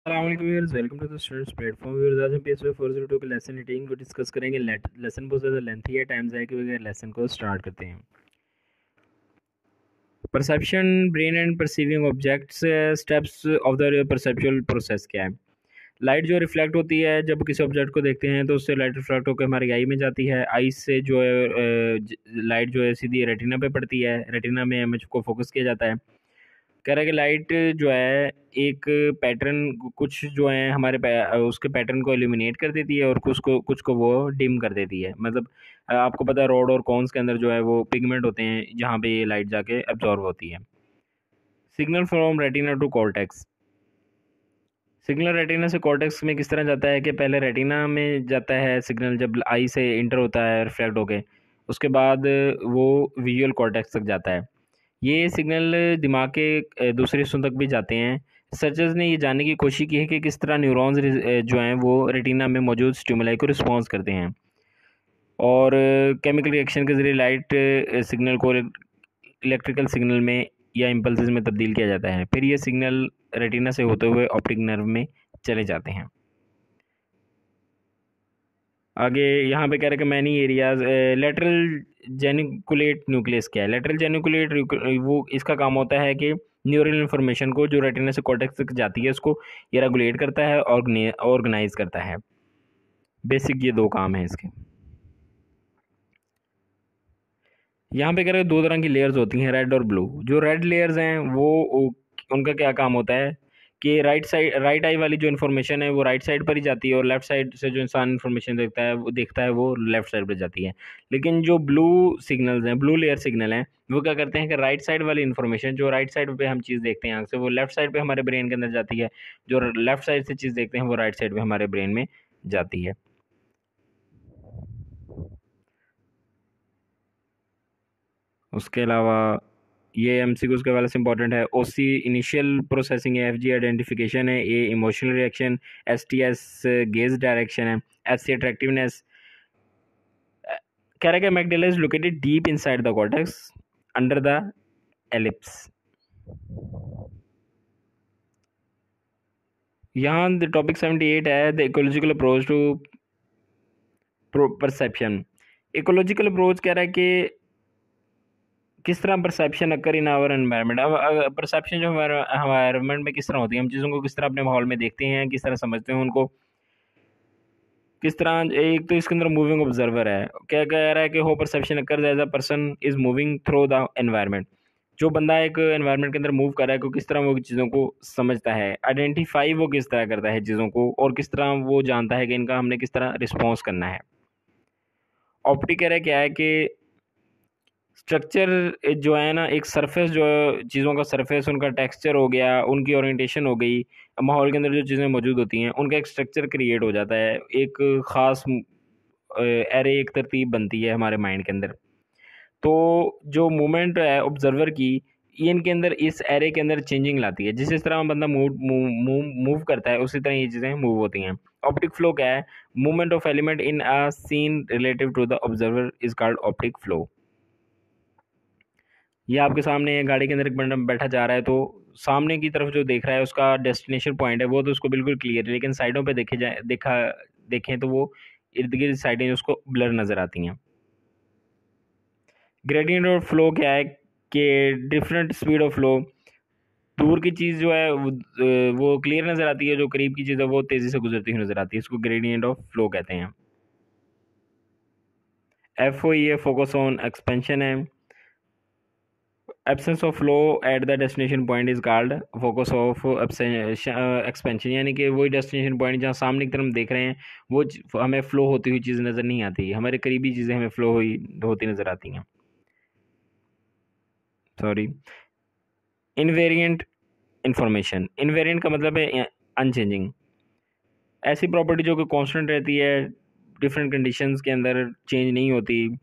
Welcome to the students platform viewers. आज हम PSP 402 के लेसन 18 को डिस्कस करेंगे। लेसन बहुत ज़्यादा लेंथी है, टाइम ज़ाया के बगैर लेसन को स्टार्ट करते हैं। Perception, brain and perceiving objects, steps of the perceptual process क्या है। लाइट जो रिफ्लेक्ट होती है, जब किसी ऑब्जेक्ट को देखते हैं तो उससे लाइट रिफ्लेक्ट होकर हमारी आई में जाती है। आई से जो है लाइट जो है सीधी रेटिना पे पड़ती है, रेटिना में इमेज को फोकस किया जाता है। कह रहा है कि लाइट जो है एक पैटर्न कुछ जो है हमारे उसके पैटर्न को एलिमिनेट कर देती है और कुछ को वो डिम कर देती है। मतलब आपको पता है रोड और कॉन्स के अंदर जो है वो पिगमेंट होते हैं जहाँ पे ये लाइट जाके एब्जॉर्ब होती है। Signal from retina to cortex. Signal retina से कॉर्टेक्स में किस तरह जाता है कि पहले रेटिना में जाता है सिग्नल, जब आई से इंटर होता है रिफ्लेक्ट होके, उसके बाद वो विजुअल कॉर्टेक्स तक जाता है। ये सिग्नल दिमाग के दूसरे हिस्सों तक भी जाते हैं। रिसर्चर्स ने ये जानने की कोशिश की है कि किस तरह न्यूरॉन्स जो हैं वो रेटिना में मौजूद स्टिमुलाई को रिस्पॉन्स करते हैं और केमिकल रिएक्शन के ज़रिए लाइट सिग्नल को इलेक्ट्रिकल सिग्नल में या इम्पल्सेस में तब्दील किया जाता है। फिर ये सिग्नल रेटिना से होते हुए ऑप्टिक नर्व में चले जाते हैं। आगे यहाँ पे कह रहे हैं कि many areas. Lateral geniculate nucleus क्या है। लेटरल जेनिकुलेट वो इसका काम होता है कि न्यूरल इन्फॉर्मेशन को जो रेटिना से कॉर्टेक्स तक जाती है उसको ये रेगुलेट करता है, ऑर्गेनाइज करता है। बेसिक ये दो काम है इसके। यहाँ पे कह रहे हैं दो तरह की लेयर्स होती हैं, रेड और ब्लू। जो रेड लेयर्स हैं वो उनका क्या काम होता है कि राइट आई वाली जो इन्फॉर्मेशन है वो राइट साइड पर ही जाती है और लेफ्ट साइड से जो इंसान इन्फॉर्मेशन देखता है वो लेफ्ट साइड पर जाती है। लेकिन जो ब्लू सिग्नल्स हैं, ब्लू लेयर सिग्नल हैं, वो क्या करते हैं कि राइट साइड वाली इन्फॉर्मेशन जो राइट साइड पे हम चीज़ देखते हैं आँख से, वो लेफ्ट साइड पे हमारे ब्रेन के अंदर जाती है। जो लेफ्ट साइड से चीज़ देखते हैं वो राइट साइड पे हमारे ब्रेन में जाती है। उसके अलावा ये एमसीक्यूज के वाले से इंपॉर्टेंट है। ओसी इनिशियल प्रोसेसिंग है, एफजी आइडेंटिफिकेशन है, A emotional reaction, STS gaze direction है, एससी अट्रैक्टिवनेस। कह रहा है कि amygdala is located deep inside the cortex under the ellipse. यहाँ द टॉपिक 78 है the ecological approach to perception. Ecological approach कह रहा है कि किस तरह perception occur in our environment. अब परसेप्शन जो हमारे एनवायरनमेंट में किस तरह होती है, हम चीज़ों को किस तरह अपने माहौल में देखते हैं, किस तरह समझते हैं उनको, किस तरह। एक तो इसके अंदर मूविंग ऑब्जर्वर है। क्या कह रहा है कि हो perception occur as a person is moving through the environment. जो बंदा एक एनवायरनमेंट के अंदर मूव कर रहा है को किस तरह वो चीज़ों को समझता है, आइडेंटिफाई वो किस तरह करता है चीज़ों को, और किस तरह वो जानता है कि इनका हमने किस तरह रिस्पॉन्स करना है। ऑप्टिक कह रहा है क्या है कि स्ट्रक्चर जो है ना, एक सरफेस जो है चीज़ों का, सरफेस उनका टेक्सचर हो गया, उनकी ओरिएंटेशन हो गई, माहौल के अंदर जो चीज़ें मौजूद होती हैं उनका एक स्ट्रक्चर क्रिएट हो जाता है, एक ख़ास एरे, एक तरतीब बनती है हमारे माइंड के अंदर। तो जो मूवमेंट है ऑब्जर्वर की, ये इनके अंदर इस एरे के अंदर चेंजिंग लाती है। जिस तरह बंदा मूव करता है उसी तरह ये चीज़ें मूव होती हैं। ऑप्टिक फ्लो क्या है, movement of element in a scene relative to the observer is called optic flow. ये आपके सामने गाड़ी के अंदर एक बंदा बैठा जा रहा है, तो सामने की तरफ जो देख रहा है उसका डेस्टिनेशन पॉइंट है वो तो उसको बिल्कुल क्लियर है, लेकिन साइडों पे देखें तो वो इर्द गिर्द साइडें उसको ब्लर नज़र आती हैं। ग्रेडियंट ऑफ फ्लो क्या है कि डिफरेंट स्पीड ऑफ फ्लो। दूर की चीज़ जो है वो क्लियर नज़र आती है, जो करीब की चीज़ है वो तेज़ी से गुजरती हुई नज़र आती है। इसको ग्रेडियंट ऑफ फ्लो कहते हैं। एफ ओ ई है फोकस ऑन एक्सपेंशन है। Absence of flow at the destination point is called focus of expansion, यानी कि वही डेस्टिनेशन पॉइंट जहाँ सामने की तरफ हम देख रहे हैं वो हमें फ्लो होती हुई चीज़ नज़र नहीं आती, हमारे करीबी चीज़ें हमें फ्लो होती नज़र आती हैं। सॉरी। Invariant information. इनवेरिएंट का मतलब है अनचेंजिंग, ऐसी प्रॉपर्टी जो कि कांस्टेंट रहती है, डिफरेंट कंडीशंस के अंदर चेंज नहीं होती।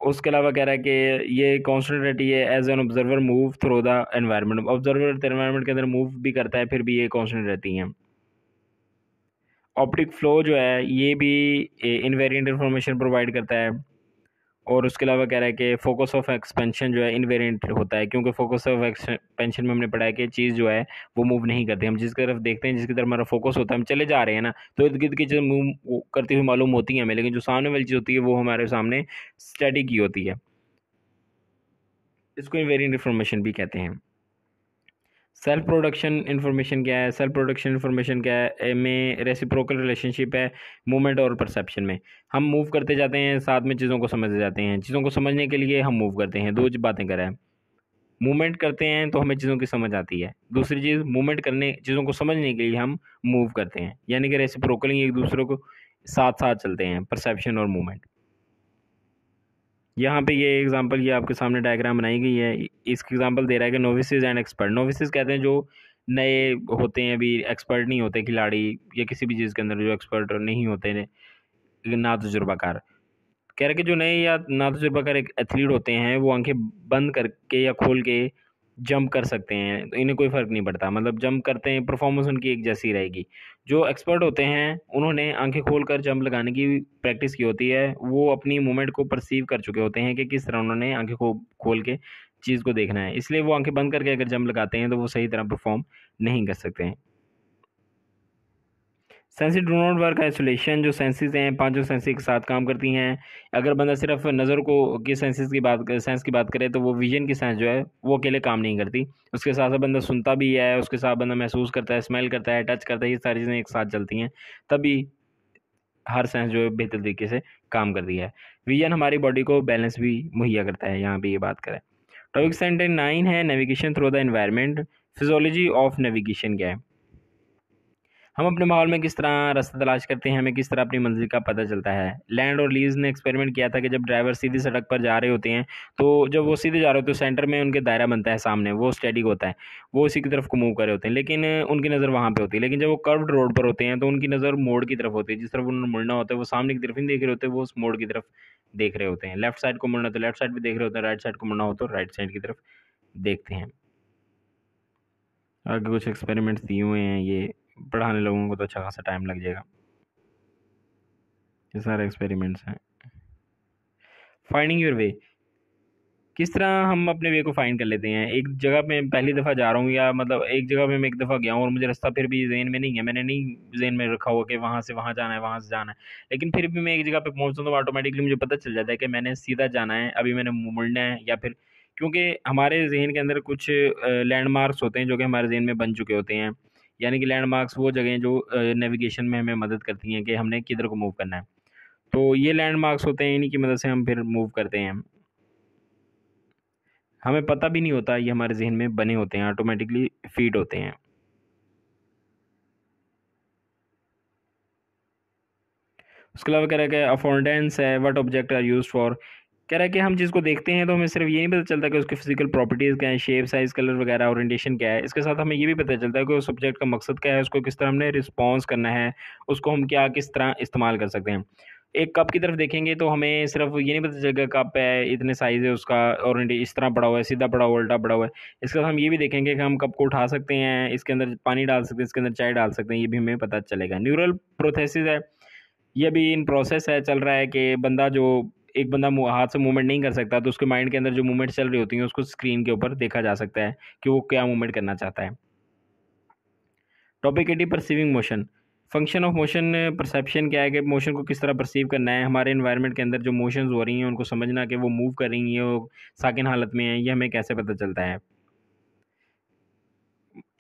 उसके अलावा कह रहा है कि ये कांस्टेंट रहती है as an observer move through the environment. Observer environment के अंदर मूव भी करता है, फिर भी ये कांस्टेंट रहती हैं। ऑप्टिक फ्लो जो है ये भी इनवेरिएंट इंफॉर्मेशन प्रोवाइड करता है। और उसके अलावा कह रहा है कि फोकस ऑफ एक्सपेंशन जो है इनवेरिएंट होता है, क्योंकि फोकस ऑफ एक्सपेंशन में हमने पढ़ा है कि चीज़ जो है वो मूव नहीं करती। हम जिसकी तरफ देखते हैं, जिसकी तरफ हमारा फोकस होता है, हम चले जा रहे हैं ना, तो इर्द गिर्द की चीज़ मूव करती हुई मालूम होती है हमें, लेकिन जो सामने वाली चीज़ होती है वो हमारे सामने स्टडी की होती है। इसको इनवेरिएंट इन्फॉर्मेशन भी कहते हैं। सेल्फ प्रोडक्शन इन्फॉर्मेशन क्या है? सेल्फ प्रोडक्शन इन्फॉर्मेशन क्या है? में रेसिप्रोकल रिलेशनशिप है मूवमेंट और परसेप्शन में। हम मूव करते जाते हैं, साथ में चीज़ों को समझते जाते हैं। चीज़ों को समझने के लिए हम मूव करते हैं, दो बातें करें। मूवमेंट करते हैं तो हमें चीज़ों की समझ आती है। दूसरी चीज़, मूवमेंट करने, चीज़ों को समझने के लिए हम मूव करते हैं, यानी कि रेसिप्रोकली एक दूसरे को साथ साथ चलते हैं, परसेप्शन और मूवमेंट। यहाँ पे ये एग्जांपल, ये आपके सामने डायग्राम बनाई गई है। इसकी एग्जांपल दे रहा है कि नोविसेस एंड एक्सपर्ट। नोविसेस कहते हैं जो नए होते हैं, अभी एक्सपर्ट नहीं होते, खिलाड़ी या किसी भी चीज़ के अंदर जो एक्सपर्ट नहीं होते हैं, ना तजुर्बाकार। कह रहे कि जो नए या ना तजुर्बाकार एक एथलीट होते हैं, वो आंखें बंद करके या खोल के जंप कर सकते हैं, तो इन्हें कोई फ़र्क नहीं पड़ता, मतलब जंप करते हैं, परफॉर्मेंस उनकी एक जैसी रहेगी। जो एक्सपर्ट होते हैं, उन्होंने आंखें खोल कर जंप लगाने की प्रैक्टिस की होती है, वो अपनी मूवमेंट को परसीव कर चुके होते हैं कि किस तरह उन्होंने आंखें को खोल के चीज़ को देखना है, इसलिए वो आंखें बंद करके अगर जंप लगाते हैं तो वो सही तरह परफॉर्म नहीं कर सकते हैं। Senses do not work isolation. जो सेंसेस हैं, पांचों सेंसेस एक साथ काम करती हैं। अगर बंदा सिर्फ नज़र को की सेंस की बात करे, तो वो विजन की सेंस जो है वो अकेले काम नहीं करती। उसके साथ साथ बंदा सुनता भी है, उसके साथ बंदा महसूस करता है, स्मेल करता है, टच करता है, ये सारी चीज़ें एक साथ चलती हैं, तभी हर सेंस जो है बेहतर तरीके से काम करती है। विजन हमारी बॉडी को बैलेंस भी मुहैया करता है, यहाँ भी ये बात करें। टॉपिक सेंटेंस 9 है navigation through the environment. Physiology of navigation क्या है? हम अपने माहौल में किस तरह रास्ता तलाश करते हैं, हमें किस तरह अपनी मंजिल का पता चलता है। लैंड और लीज ने एक्सपेरिमेंट किया था कि जब ड्राइवर सीधी सड़क पर जा रहे होते हैं, तो जब वो सीधे जा रहे होते हैं, तो सेंटर में उनके दायरा बनता है, सामने वो स्टैटिक होता है, वो उसी की तरफ को मूव कर रहे होते हैं, लेकिन उनकी नज़र वहाँ पे होती है। लेकिन जब वो कर्व्ड रोड पर होते हैं, तो उनकी नज़र मोड़ की तरफ होती है, जिस तरफ उन्होंने मुड़ना होता है वो सामने की तरफ नहीं देख रहे होते, वो उस मोड़ की तरफ देख रहे होते हैं। लेफ्ट साइड को मुड़ना तो लेफ्ट साइड भी देख रहे होते हैं, राइट साइड को मुड़ना हो तो राइट साइड की तरफ देखते हैं। आगे कुछ एक्सपेरिमेंट्स दिए हुए हैं, ये पढ़ाने लोगों को तो अच्छा खासा टाइम लग जाएगा। ये सारे एक्सपेरिमेंट्स हैं। Finding your way. किस तरह हम अपने वे को फाइंड कर लेते हैं? एक जगह पे पहली दफ़ा जा रहा हूँ, या मतलब एक जगह पे मैं एक दफ़ा गया हूँ और मुझे रास्ता फिर भी जहन में नहीं है, मैंने नहीं जहन में रखा हुआ कि वहाँ से वहाँ जाना है, वहाँ से जाना है, लेकिन फिर भी मैं एक जगह पे पहुँचता हूँ तो ऑटोमेटिकली मुझे पता चल जाता है कि मैंने सीधा जाना है, अभी मैंने मुड़ना है, या फिर क्योंकि हमारे जहन के अंदर कुछ लैंडमार्क्स होते हैं जो कि हमारे जहन में बन चुके होते हैं, यानी कि लैंडमार्क्स वो जगह जो नेविगेशन में हमें मदद करती हैं कि हमने किधर को मूव करना है। तो ये लैंडमार्क्स होते हैं, इन्हीं की मदद से हम फिर मूव करते हैं। हमें पता भी नहीं होता, ये हमारे ज़हन में बने होते हैं, ऑटोमेटिकली फीड होते हैं। उसके अलावा कह रहा है कि अफोर्डेंस है, what object are used for. कह रहा है कि हम चीज़ को देखते हैं तो हमें सिर्फ ये नहीं पता चलता कि उसके फिजिकल प्रॉपर्टीज़ क्या है, शेप, साइज़, कलर वगैरह, ओरिएंटेशन क्या है। इसके साथ हमें ये भी पता चलता है कि उस ऑब्जेक्ट का मकसद क्या है, उसको किस तरह हमने रिस्पॉन्स करना है, उसको हम क्या किस तरह इस्तेमाल कर सकते हैं। एक कप की तरफ देखेंगे तो हमें सिर्फ ये नहीं पता चलेगा कप है, इतने साइज़ है उसका, और इस तरह पड़ा हुआ है, सीधा पड़ा हुआ, उल्टा पड़ा हुआ है। इसके साथ हम ये भी देखेंगे कि हम कप को उठा सकते हैं, इसके अंदर पानी डाल सकते हैं, इसके अंदर चाय डाल सकते हैं, ये भी हमें पता चलेगा। न्यूरल प्रोसेसेस है, ये भी इन प्रोसेस है, चल रहा है कि बंदा जो एक बंदा हाथ से मूवमेंट नहीं कर सकता, तो उसके माइंड के अंदर जो मूवमेंट चल रही होती है उसको स्क्रीन के ऊपर देखा जा सकता है कि वो क्या मूवमेंट करना चाहता है। Topic 80 perceiving motion. Function of motion perception क्या है कि मोशन को किस तरह परसीव करना है, हमारे एनवायरनमेंट के अंदर जो मोशंस हो रही हैं उनको समझना कि वो मूव कर रही हैं, वो साकिन हालत में है, ये हमें कैसे पता चलता है।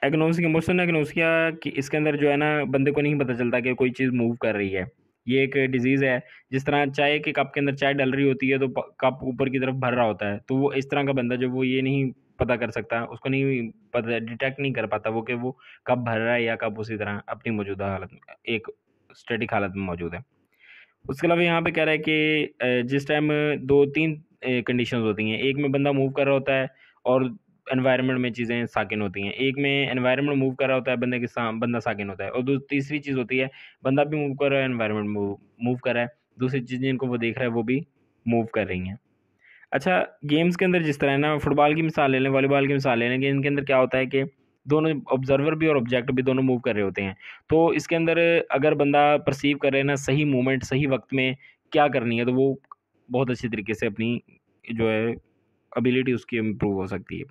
एग्नोसिक इमोशन एग्नोसिया कि इसके अंदर जो है ना, बंदे को नहीं पता चलता कि कोई चीज़ मूव कर रही है। ये एक डिजीज़ है। जिस तरह चाय के कप के अंदर चाय डल रही होती है तो कप ऊपर की तरफ भर रहा होता है, तो वो इस तरह का बंदा जो वो ये नहीं पता कर सकता, उसको नहीं पता, डिटेक्ट नहीं कर पाता वो कि वो कब भर रहा है या कब उसी तरह अपनी मौजूदा हालत में एक स्टैटिक हालत में मौजूद है। उसके अलावा यहाँ पे कह रहा है कि जिस टाइम दो तीन कंडीशंस होती हैं, एक में बंदा मूव कर रहा होता है और एनवायरनमेंट में चीज़ें साकिन होती हैं, एक में एनवायरनमेंट मूव कर रहा होता है, बंदा साकिन होता है, और तीसरी चीज़ होती है बंदा भी मूव कर रहा है, एनवायरनमेंट मूव कर रहा है, दूसरी चीज़ जिनको वो देख रहा है वो भी मूव कर रही हैं। अच्छा, गेम्स के अंदर जिस तरह है ना, फुटबॉल की मिसाल ले लें, वॉलीबॉल की मिसाल ले लें, कि इनके अंदर क्या होता है कि दोनों ऑब्जर्वर भी और ऑब्जेक्ट भी दोनों मूव कर रहे होते हैं। तो इसके अंदर अगर बंदा परसीव कर रहे हैं ना सही मूवमेंट सही वक्त में क्या करनी है, तो वो बहुत अच्छी तरीके से अपनी जो है एबिलिटी उसकी इम्प्रूव हो सकती है।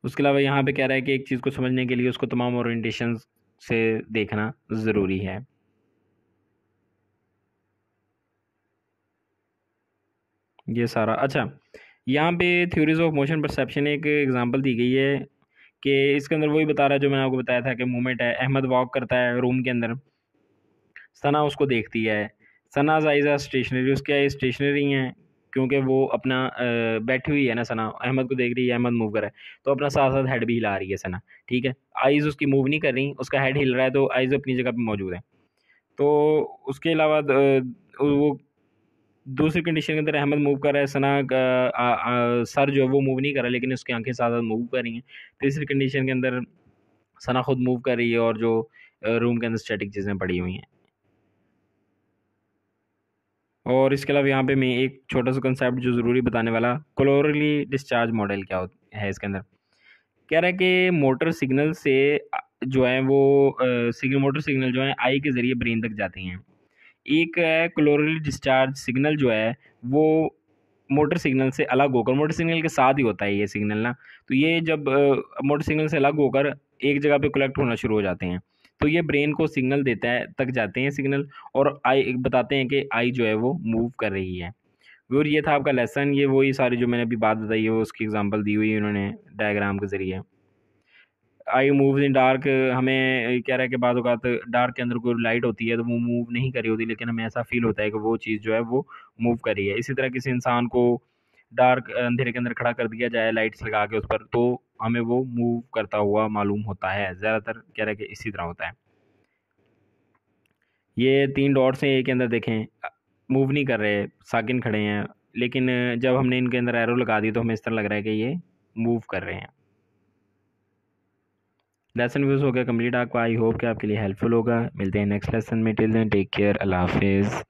उसके अलावा यहाँ पे कह रहा है कि एक चीज़ को समझने के लिए उसको तमाम ओरिएंटेशन से देखना ज़रूरी है। ये सारा अच्छा, यहाँ पे थ्योरीज ऑफ मोशन परसेप्शन एक एग्जांपल दी गई है कि इसके अंदर वही बता रहा है जो मैंने आपको बताया था कि मूवमेंट है। अहमद वॉक करता है रूम के अंदर, सना उसको देखती है। सनाज आइज आर स्टेशनरी, उसके आई स्टेशनरी हैं क्योंकि वो अपना बैठी हुई है ना। सना अहमद को देख रही है, अहमद मूव कर रहा है तो अपना साथ साथ हेड भी हिला रही है सना, ठीक है। आइज़ उसकी मूव नहीं कर रही, उसका हेड हिल रहा है तो आइज़ अपनी जगह पे मौजूद है। तो उसके अलावा वो दूसरी कंडीशन के अंदर अहमद मूव कर रहा है, सना सर जो है वो मूव नहीं कर रहा लेकिन उसकी आंखें साथ साथ मूव कर रही हैं। तीसरी कंडीशन के अंदर सना खुद मूव कर रही है और जो रूम के अंदर स्टैटिक चीज़ें पड़ी हुई हैं। और इसके अलावा यहाँ पे मैं एक छोटा सा कंसेप्ट जो ज़रूरी बताने वाला, क्लोरली डिस्चार्ज मॉडल क्या है इसके अंदर। कह रहा है कि मोटर सिग्नल से जो है वो सिग्नल, मोटर सिग्नल जो है आई के ज़रिए ब्रेन तक जाते हैं। एक है क्लोरली डिस्चार्ज सिग्नल जो है वो मोटर सिग्नल से अलग होकर, मोटर सिग्नल के साथ ही होता है ये सिग्नल ना। तो ये जब मोटर सिग्नल से अलग होकर एक जगह पे कलेक्ट होना शुरू हो जाते हैं तो ये ब्रेन को सिग्नल देता है, तक जाते हैं सिग्नल, और आई बताते हैं कि आई जो है वो मूव कर रही है। और ये था आपका लेसन। ये वही सारी जो मैंने अभी बात बताई है वो उसकी एग्जांपल दी हुई है उन्होंने डायग्राम के ज़रिए। आई मूव इन डार्क, हमें कह रहा है कि बाद औक़ात डार्क के अंदर कोई लाइट होती है तो वो मूव नहीं कर रही होती लेकिन हमें ऐसा फील होता है कि वो चीज़ जो है वो मूव कर रही है। इसी तरह किसी इंसान को डार्क अंधेरे के अंदर खड़ा कर दिया जाए लाइट्स लगा के उस पर तो हमें वो मूव करता हुआ मालूम होता है। ज़्यादातर कह रहा है कि इसी तरह होता है। ये 3 डॉट्स हैं ए के अंदर देखें, मूव नहीं कर रहे, साकिन खड़े हैं, लेकिन जब हमने इनके अंदर एरो लगा दी तो हमें इस तरह लग रहा है कि ये मूव कर रहे हैं। लेसन व्यूज़ हो गया कंप्लीट आपका। आई होप कि आपके लिए हेल्पफुल होगा। मिलते हैं नेक्स्ट लेसन में। टिल देन टेक केयर, अल्लाह हाफिज़।